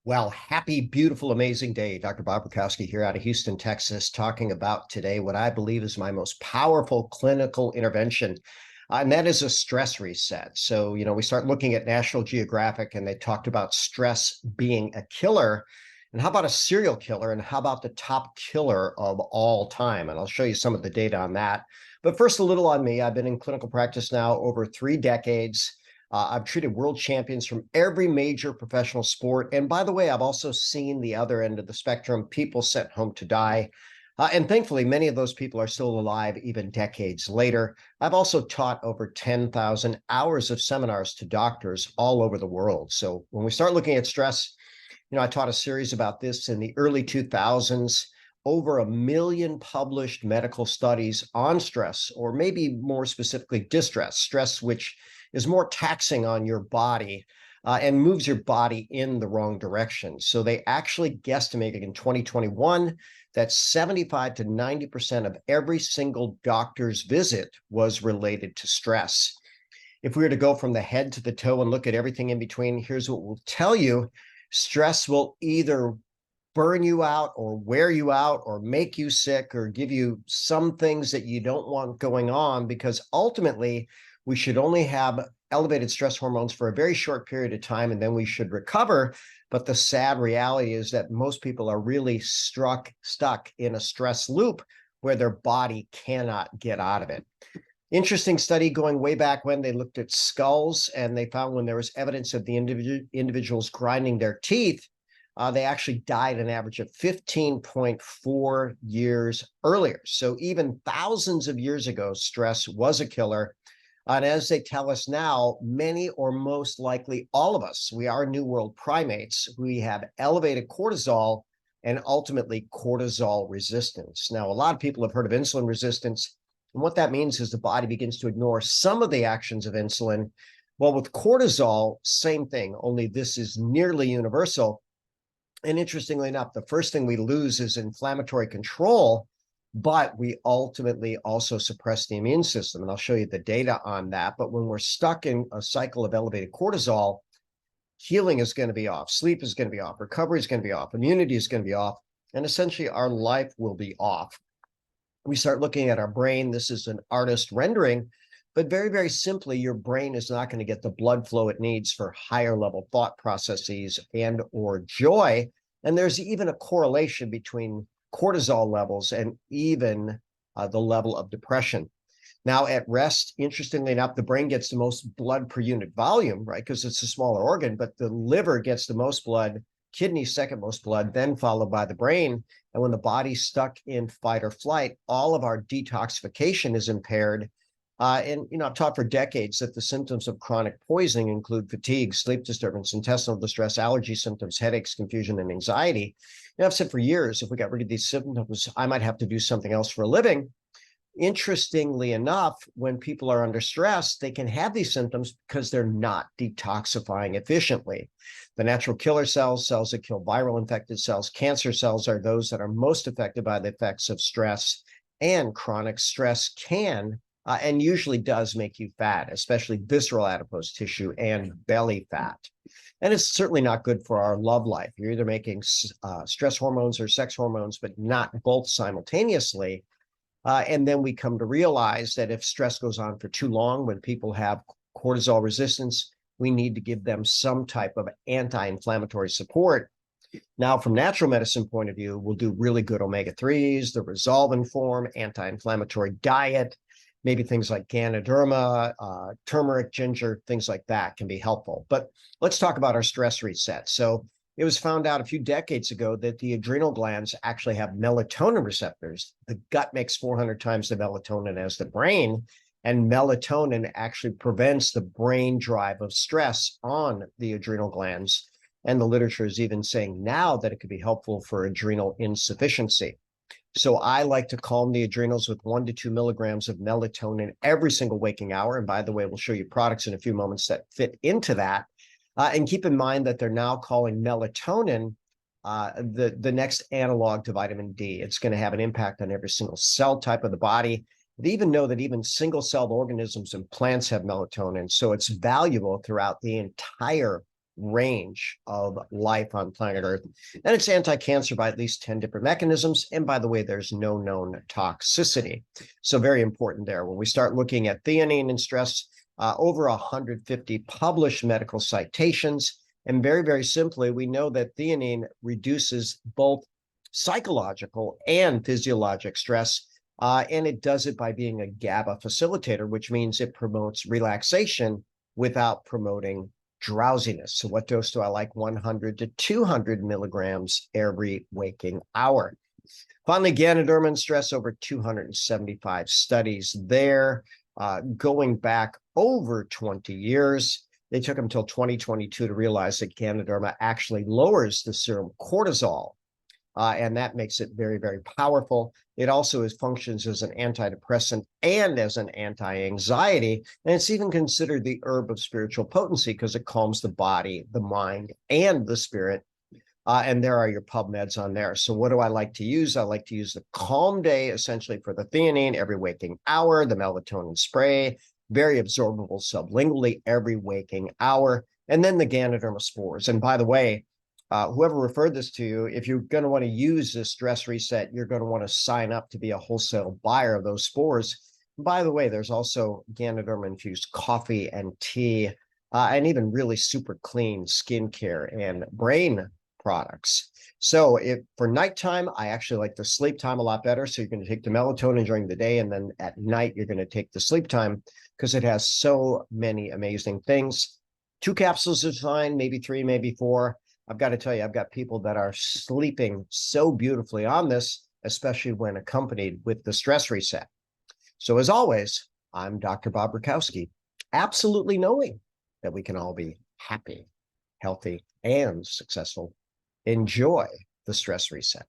Well, happy, beautiful, amazing day. Dr. Bob Rakowski here out of Houston, Texas, talking about today what I believe is my most powerful clinical intervention, and that is a stress reset. So, we start looking at National Geographic and they talked about stress being a killer. And how about a serial killer? And how about the top killer of all time? And I'll show you some of the data on that. But first, a little on me. I've been in clinical practice now over 3 decades. I've treated world champions from every major professional sport. And by the way, I've also seen the other end of the spectrum, people sent home to die. And thankfully, many of those people are still alive even decades later. I've also taught over 10,000 hours of seminars to doctors all over the world. So when we start looking at stress, I taught a series about this in the early 2000s. Over 1 million published medical studies on stress, or maybe more specifically, distress, stress, which is more taxing on your body and moves your body in the wrong direction. So they actually guesstimated in 2021 that 75 to 90% of every single doctor's visit was related to stress. If we were to go from the head to the toe and look at everything in between, here's what we'll tell you. Stress will either burn you out or wear you out or make you sick or give you some things that you don't want going on, because ultimately we should only have elevated stress hormones for a very short period of time and then we should recover. But the sad reality is that most people are really stuck in a stress loop where their body cannot get out of it. Interesting study going way back when they looked at skulls, and they found when there was evidence of the individuals grinding their teeth, they actually died an average of 15.4 years earlier. So even thousands of years ago, stress was a killer. And as they tell us now, many or most likely all of us, we are New World primates, we have elevated cortisol and ultimately cortisol resistance. Now, a lot of people have heard of insulin resistance. And what that means is the body begins to ignore some of the actions of insulin. Well, with cortisol, same thing, only this is nearly universal. And interestingly enough, the first thing we lose is inflammatory control, but we ultimately also suppress the immune system. And I'll show you the data on that. But when we're stuck in a cycle of elevated cortisol, healing is going to be off, sleep is going to be off, recovery is going to be off, immunity is going to be off, and essentially our life will be off. We start looking at our brain. This is an artist rendering, but very, very simply, your brain is not going to get the blood flow it needs for higher level thought processes and or joy. And there's even a correlation between cortisol levels and even the level of depression. Now at rest, interestingly enough, the brain gets the most blood per unit volume, right? Because it's a smaller organ, but the liver gets the most blood, kidney second most blood, then followed by the brain. And when the body's stuck in fight or flight, all of our detoxification is impaired. I've taught for decades that the symptoms of chronic poisoning include fatigue, sleep disturbance, intestinal distress, allergy symptoms, headaches, confusion, and anxiety. I've said for years, if we got rid of these symptoms, I might have to do something else for a living. Interestingly enough, when people are under stress, they can have these symptoms because they're not detoxifying efficiently. The natural killer cells that kill viral infected cells, cancer cells, are those that are most affected by the effects of stress. And chronic stress can and usually does make you fat, especially visceral adipose tissue and belly fat. And it's certainly not good for our love life. You're either making stress hormones or sex hormones, but not both simultaneously. And then we come to realize that if stress goes on for too long, when people have cortisol resistance, we need to give them some type of anti-inflammatory support. Now, from natural medicine point of view, we'll do really good omega-3s, the resolvin form, anti-inflammatory diet, maybe things like Ganoderma, turmeric, ginger, things like that can be helpful. But let's talk about our stress reset. So it was found out a few decades ago that the adrenal glands actually have melatonin receptors. The gut makes 400 times the melatonin as the brain, and melatonin actually prevents the brain drive of stress on the adrenal glands. And the literature is even saying now that it could be helpful for adrenal insufficiency. So I like to calm the adrenals with 1 to 2 milligrams of melatonin every single waking hour. And by the way, we'll show you products in a few moments that fit into that. And keep in mind that they're now calling melatonin the next analog to vitamin D. It's going to have an impact on every single cell type of the body. They even know that even single-celled organisms and plants have melatonin. So it's valuable throughout the entire range of life on planet Earth. And it's anti-cancer by at least 10 different mechanisms. And by the way, there's no known toxicity. So very important there. When we start looking at theanine and stress, over 150 published medical citations. And very, very simply, we know that theanine reduces both psychological and physiologic stress. And it does it by being a GABA facilitator, which means it promotes relaxation without promoting drowsiness. So what dose do I like? 100 to 200 milligrams every waking hour. Finally, Ganoderma and stress, over 275 studies there, going back over 20 years. They took them until 2022 to realize that Ganoderma actually lowers the serum cortisol, and that makes it very, very powerful. It also functions as an antidepressant and as an anti-anxiety, and it's even considered the herb of spiritual potency because it calms the body, the mind, and the spirit. And there are your PubMeds on there. So what do I like to use? I like to use the Calm Day, essentially for the theanine every waking hour, the melatonin spray, very absorbable sublingually every waking hour, and then the Ganoderma spores. And by the way, whoever referred this to you, if you're going to want to use this stress reset, you're going to want to sign up to be a wholesale buyer of those spores. By the way, there's also Ganoderma infused coffee and tea, and even really super clean skincare and brain products. So if for nighttime, I actually like the sleep time a lot better. So you're going to take the melatonin during the day, and then at night, you're going to take the sleep time because it has so many amazing things. 2 capsules is fine, maybe 3, maybe 4. I've got to tell you, I've got people that are sleeping so beautifully on this, especially when accompanied with the stress reset. So as always, I'm Dr. Bob Rakowski, absolutely knowing that we can all be happy, healthy, and successful. Enjoy the stress reset.